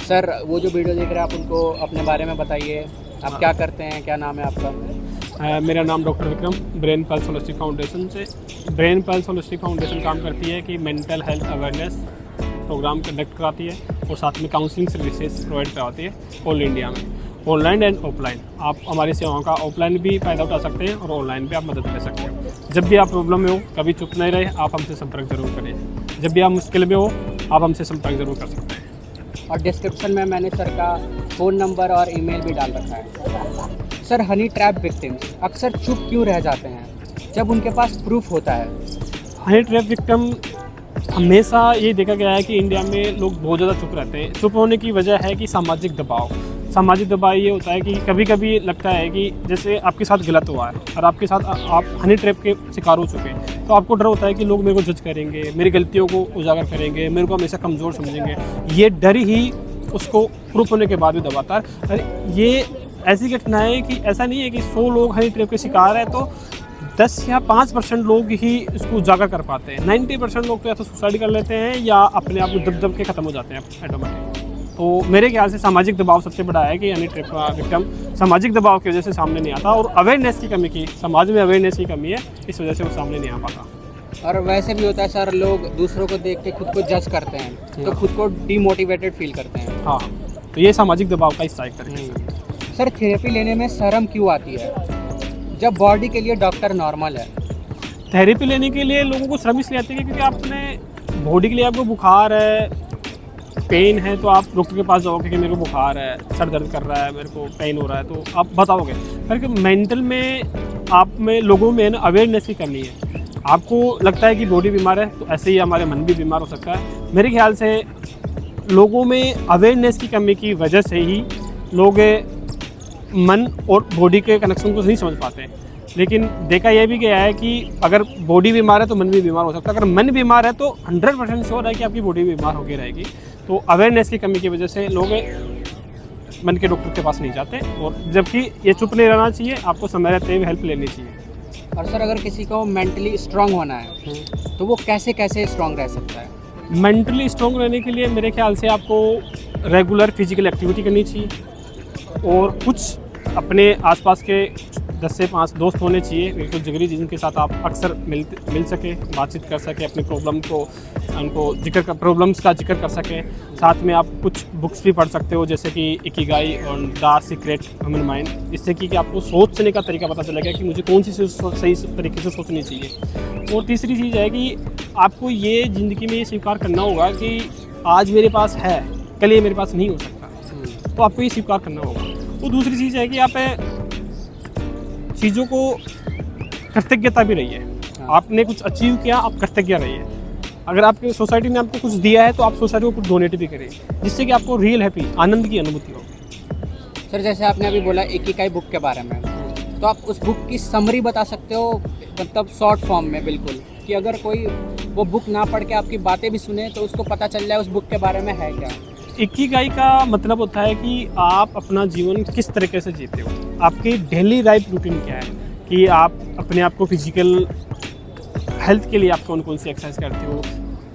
Sir वो जो video देख रहे हैं आप उनको अपने बारे में बताइए, आप क्या करते हैं, क्या नाम है आपका? मेरा नाम doctor Vikram, brain pulse holistic foundation से। ब्रेन पल्स होलिस्टिक फाउंडेशन काम करती है कि mental health awareness programme conduct कराती है और साथ में काउंसलिंग सर्विसेज प्रोवाइड कराती है ऑल इंडिया में, ऑनलाइन एंड ऑफलाइन। आप हमारी सेवाओं का ऑफलाइन भी फ़ायदा उठा सकते हैं और ऑनलाइन भी आप मदद ले सकते हैं। जब भी आप प्रॉब्लम में हो, कभी चुप नहीं रहे, आप हमसे संपर्क जरूर करें। जब भी आप मुश्किल में हो, आप हमसे संपर्क जरूर कर सकते हैं। और डिस्क्रिप्शन में मैंने सर का फ़ोन नंबर और ईमेल भी डाल रखा है। सर, हनी ट्रैप विक्टिम्स अक्सर चुप क्यों रह जाते हैं जब उनके पास प्रूफ होता है? हनी ट्रैप विक्टिम हमेशा ये देखा गया है कि इंडिया में लोग बहुत ज़्यादा चुप रहते हैं। चुप होने की वजह है कि सामाजिक दबाव। सामाजिक दबाव ये होता है कि कभी कभी लगता है कि जैसे आपके साथ गलत हुआ है और आपके साथ आप हनी ट्रैप के शिकार हो चुके हैं, तो आपको डर होता है कि लोग मेरे को जज करेंगे, मेरी गलतियों को उजागर करेंगे, मेरे को हमेशा कमज़ोर समझेंगे। ये डर ही उसको प्रूफ होने के बाद भी दबाता है। ये ऐसी घटना है कि ऐसा नहीं है कि 100 लोग हनी ट्रैप के शिकार हैं तो 10 या 5% लोग ही इसको उजागर कर पाते हैं। 90% लोग तो या तो सुसाइड कर लेते हैं या अपने आप को दब के ख़त्म हो जाते हैं ऑटोमेटिक। तो मेरे ख्याल से सामाजिक दबाव सबसे बड़ा है कि हनी ट्रैप का विक्टिम सामाजिक दबाव की वजह से सामने नहीं आता और अवेयरनेस की कमी की, समाज में अवेयरनेस की कमी है, इस वजह से वो सामने नहीं आ पाता। और वैसे भी होता है सर, लोग दूसरों को देख के खुद को जज करते हैं तो खुद को डीमोटिवेटेड फील करते हैं। हाँ, तो ये सामाजिक दबाव का हिस्सा है एक तरीके से। सर, थेरेपी लेने में शर्म क्यों आती है जब बॉडी के लिए डॉक्टर नॉर्मल है? थेरेपी लेने के लिए लोगों को शर्म इसलिए आती है क्योंकि आपने बॉडी के लिए आपको बुखार है, पेन है, तो आप डॉक्टर के पास जाओगे कि मेरे को बुखार है, सर दर्द कर रहा है, मेरे को पेन हो रहा है, तो आप बताओगे। पर मेंटल में आप में लोगों में ना अवेयरनेस की कमी है। आपको लगता है कि बॉडी बीमार है, तो ऐसे ही हमारे मन भी बीमार हो सकता है। मेरे ख्याल से लोगों में अवेयरनेस की कमी की वजह से ही लोग मन और बॉडी के कनेक्शन को नहीं समझ पाते हैं। लेकिन देखा यह भी गया है कि अगर बॉडी बीमार है तो मन भी बीमार हो सकता है। अगर मन बीमार है तो 100% श्योर है कि आपकी बॉडी बीमार होकर रहेगी। तो अवेयरनेस की कमी की वजह से लोग मन के डॉक्टर के पास नहीं जाते, और जबकि ये चुप नहीं रहना चाहिए, आपको समय रहते हुए हेल्प लेनी चाहिए। और सर, अगर किसी को मेंटली स्ट्रांग होना है तो वो कैसे कैसे स्ट्रांग रह सकता है? मेंटली स्ट्रॉन्ग रहने के लिए मेरे ख्याल से आपको रेगुलर फिजिकल एक्टिविटी करनी चाहिए और कुछ अपने आसपास के 10 से 5 दोस्त होने चाहिए, बिल्कुल जिगरी, जिनके साथ आप अक्सर मिल सके, बातचीत कर सके, अपनी प्रॉब्लम को उनको प्रॉब्लम्स का जिक्र कर सकें। साथ में आप कुछ बुक्स भी पढ़ सकते हो, जैसे कि इकिगाई और द सीक्रेट ह्यूमन माइंड, जिससे कि आपको सोचने का तरीका पता चलेगा कि मुझे कौन सी चीज़ सही तरीके से सोचनी चाहिए। और तीसरी चीज़ है कि आपको ये ज़िंदगी में ये स्वीकार करना होगा कि आज मेरे पास है, कल ये मेरे पास नहीं हो सकता, तो आपको ये स्वीकार करना होगा। तो दूसरी चीज़ है कि आप चीज़ों को कृतज्ञता भी रहिए। आपने कुछ अचीव किया, आप कृतज्ञ रहिए। अगर आपकी सोसाइटी ने आपको कुछ दिया है तो आप सोसाइटी को कुछ डोनेट भी करें, जिससे कि आपको रियल हैप्पी, आनंद की अनुभूति हो। सर, जैसे आपने अभी बोला इकिगाई बुक के बारे में, तो आप उस बुक की समरी बता सकते हो, मतलब शॉर्ट फॉर्म में बिल्कुल, कि अगर कोई वो बुक ना पढ़ के आपकी बातें भी सुने तो उसको पता चल जाए उस बुक के बारे में है क्या? इकिगाई का मतलब होता है कि आप अपना जीवन किस तरीके से जीते हो, आपकी डेली लाइफ रूटीन क्या है, कि आप अपने आप को फिजिकल हेल्थ के लिए आप कौन कौन सी एक्सरसाइज करते हो,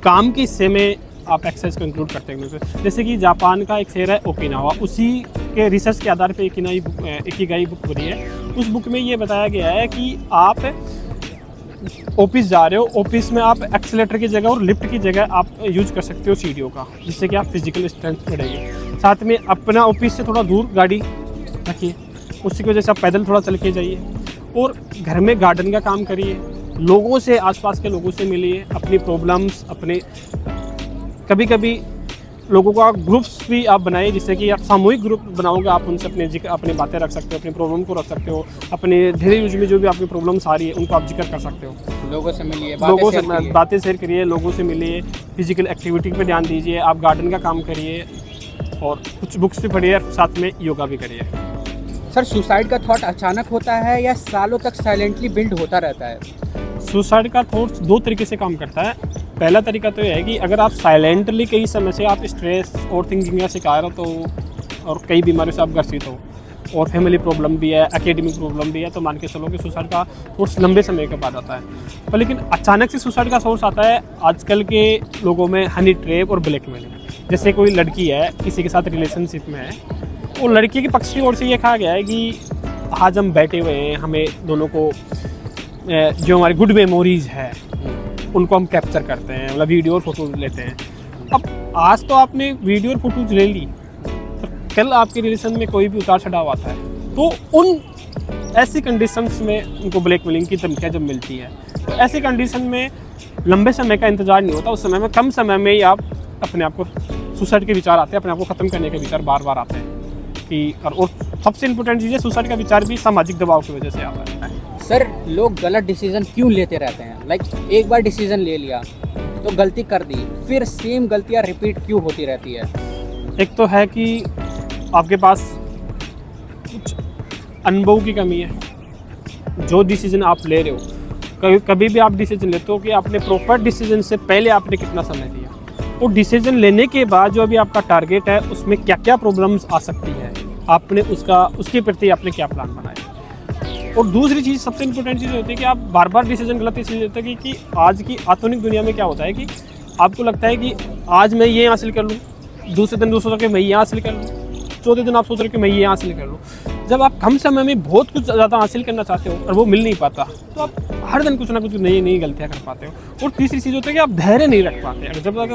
काम के हिस्से में आप एक्सरसाइज को इंक्लूड करते हैं। जैसे कि जापान का एक शहर है ओकिनावा, उसी के रिसर्च के आधार पर इकिगाई बुक बनी है। उस बुक में ये बताया गया है कि आप ऑफिस जा रहे हो, ऑफिस में आप एक्सीलेटर की जगह और लिफ्ट की जगह आप यूज कर सकते हो सीढ़ियों का, जिससे कि आप फिजिकल स्ट्रेंथ बढ़ेगी। साथ में अपना ऑफिस से थोड़ा दूर गाड़ी रखिए, उसकी वजह से आप पैदल थोड़ा चल के जाइए, और घर में गार्डन का काम करिए, लोगों से, आसपास के लोगों से मिलिए, अपनी प्रॉब्लम्स, अपने कभी कभी लोगों का ग्रुप्स भी आप बनाइए, जिससे कि आप सामूहिक ग्रुप बनाओगे, आप उनसे अपनी बातें रख सकते हो, अपनी प्रॉब्लम को रख सकते हो, अपने डेली यूज में जो भी आपकी प्रॉब्लम्स आ रही है उनको आप जिक्र कर सकते हो। लोगों से मिलिए, लोगों से बातें शेयर करिए, लोगों से मिलिए, फिजिकल एक्टिविटी पे ध्यान दीजिए, आप गार्डन का काम करिए और कुछ बुक्स भी पढ़िए, साथ में योगा भी करिए। सर, सुसाइड का थॉट अचानक होता है या सालों तक साइलेंटली बिल्ड होता रहता है? सुसाइड का थॉट्स 2 तरीके से काम करता है। पहला तरीका तो यह है कि अगर आप साइलेंटली कई समय से आप स्ट्रेस और थिंकिंग का शिकार हो, तो और कई बीमारियों से आप ग्रसित हो, और फैमिली प्रॉब्लम भी है, एकेडमिक प्रॉब्लम भी है, तो मान के चलो कि सुसाइड का सोर्स लंबे समय के बाद आता है। पर लेकिन अचानक से सुसाइड का सोर्स आता है आजकल के लोगों में हनी ट्रैप और ब्लैकमेलिंग। जैसे कोई लड़की है किसी के साथ रिलेशनशिप में है, वो लड़की के पक्ष की ओर से ये कहा गया है कि आज हम बैठे हुए हैं, हमें दोनों को जो हमारी गुड मेमोरीज है उनको हम कैप्चर करते हैं, मतलब वीडियो और फोटो लेते हैं। अब आज तो आपने वीडियो और फोटोज ले ली, पर कल आपके रिलेशन में कोई भी उतार चढ़ाव आता है तो उन ऐसी कंडीशंस में उनको ब्लैकमेलिंग की धमकियाँ जब मिलती है, तो ऐसी कंडीशन में लंबे समय का इंतजार नहीं होता, उस समय में कम समय में ही आप अपने आप को सुसाइड के विचार आते हैं, अपने आप को ख़त्म करने के विचार बार बार आते हैं कि और सबसे इम्पोर्टेंट चीज़ है सुसाइड का विचार भी सामाजिक दबाव की वजह से आता है। सर लोग गलत डिसीजन क्यों लेते रहते हैं? लाइक एक बार डिसीजन ले लिया तो गलती कर दी, फिर सेम गलतियाँ रिपीट क्यों होती रहती है? एक तो है कि आपके पास कुछ अनुभव की कमी है। जो डिसीजन आप ले रहे हो, कभी भी आप डिसीजन लेते हो कि आपने प्रॉपर डिसीजन से पहले आपने कितना समय दिया, वो डिसीजन लेने के बाद जो अभी आपका टारगेट है उसमें क्या क्या प्रॉब्लम्स आ सकती है, आपने उसके प्रति आपने क्या प्लान बनाया। और दूसरी चीज़ सबसे इम्पोर्टेंट चीज़ होती है कि आप बार बार डिसीजन गलत इसलिए लेते हैं कि आज की आधुनिक दुनिया में क्या होता है कि आपको लगता है कि आज मैं ये हासिल कर लूँ, दूसरे दिन दूसरों के मैं ये हासिल कर लूँ, चौथे दिन आप सोच रहे हो कि मैं ये हासिल कर लूँ। जब आप कम समय में बहुत कुछ ज़्यादा हासिल करना चाहते हो और वो मिल नहीं पाता, तो आप हर दिन कुछ ना कुछ नई नई गलतियाँ कर पाते हो। और तीसरी चीज़ होती है कि आप धैर्य नहीं रख पाते। अगर जब तक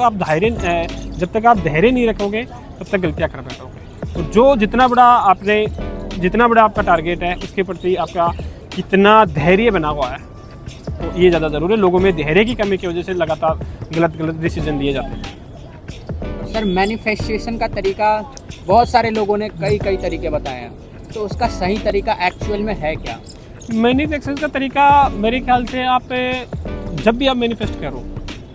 आप धैर्य नहीं रखोगे तब तक गलतियाँ कर बैठोगे। तो जो जितना बड़ा आपका टारगेट है उसके प्रति आपका कितना धैर्य बना हुआ है, तो ये ज़्यादा ज़रूरी है। लोगों में धैर्य की कमी की वजह से लगातार गलत डिसीजन लिए जाते हैं। सर मैनिफेस्टेशन का तरीका बहुत सारे लोगों ने कई तरीके बताए हैं, तो उसका सही तरीका एक्चुअल में है क्या? मैनिफेस्टेशन का तरीका मेरे ख्याल से आप जब भी आप मैनिफेस्ट करो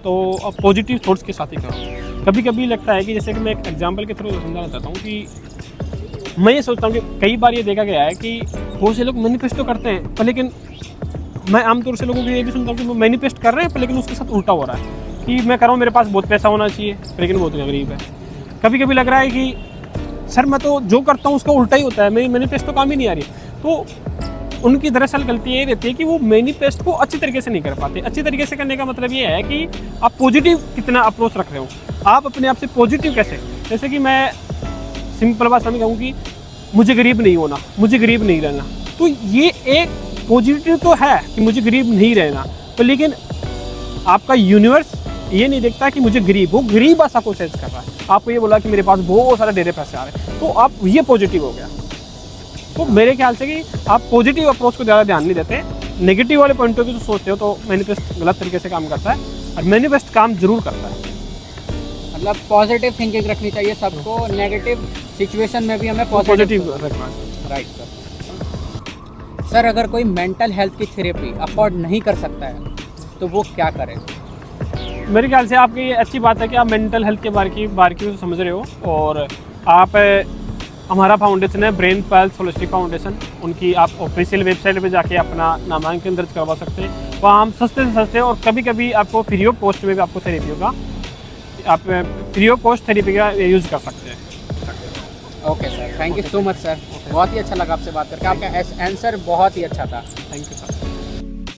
तो आप पॉजिटिव थॉट्स के साथ ही करो। कभी कभी लगता है कि जैसे कि मैं एक एग्जांपल के थ्रू समझाना चाहता हूँ कि मैं ये सोचता हूँ कि कई बार ये देखा गया है कि बहुत से लोग मैनिफेस्ट तो करते हैं पर लेकिन मैं आमतौर से लोगों को ये भी सुनता हूँ कि वो मैनिफेस्ट कर रहे हैं पर लेकिन उसके साथ उल्टा हो रहा है कि मैं कर रहा हूँ मेरे पास बहुत पैसा होना चाहिए लेकिन बहुत गरीब है। कभी कभी लग रहा है कि सर मैं तो जो करता हूँ उसका उल्टा ही होता है, मेरी मैनिफेस्ट तो काम ही नहीं आ रही। तो उनकी दरअसल गलती ये रहती है कि वो मैनिफेस्ट को अच्छी तरीके से नहीं कर पाते। अच्छी तरीके से करने का मतलब ये है कि आप पॉजिटिव कितना अप्रोच रख रहे हो, आप अपने आप से पॉजिटिव कैसे। जैसे कि मैं सिंपल भाषा में कहूँ कि मुझे गरीब नहीं होना, मुझे गरीब नहीं रहना, तो ये एक पॉजिटिव तो है कि मुझे गरीब नहीं रहना, तो लेकिन आपका यूनिवर्स ये नहीं देखता कि मुझे गरीब, वो गरीब आशा को सेंस कर रहा है। आपको ये बोला कि मेरे पास बहुत सारे ढेरे पैसे आ रहे हैं, तो आप ये पॉजिटिव हो गया। तो मेरे ख्याल से कि आप पॉजिटिव अप्रोच को ज़्यादा ध्यान नहीं देते, नेगेटिव वाले पॉइंट ऑफ व्यू तो सोचते हो, तो मैनिफेस्ट गलत तरीके से काम करता है और मैनिफेस्ट काम जरूर करता है। मतलब पॉजिटिव थिंकिंग रखनी चाहिए सबको, नेगेटिव सिचुएशन में भी हमें पॉजिटिव रखना है। Right sir. अगर कोई मेंटल हेल्थ की थेरेपी अफोर्ड नहीं कर सकता है तो वो क्या करे? मेरे ख्याल से आपकी ये अच्छी बात है कि आप मेंटल हेल्थ के बारीकी समझ रहे हो, और आप हमारा फाउंडेशन है ब्रेन पल्स होलिस्टिक फाउंडेशन, उनकी आप ऑफिशियल वेबसाइट पे जाके अपना नामांकन दर्ज करवा सकते हैं। वहाँ हम सस्ते से सस्ते और कभी कभी आपको फ्री ऑफ कॉस्ट में भी आपको थेरेपी होगा, आप फ्री ऑफ कॉस्ट थेरेपी का यूज़ कर सकते हैं। Okay sir, thank you so much sir, बहुत ही अच्छा लगा आपसे बात करके, आपका आंसर बहुत ही अच्छा था। Thank you sir.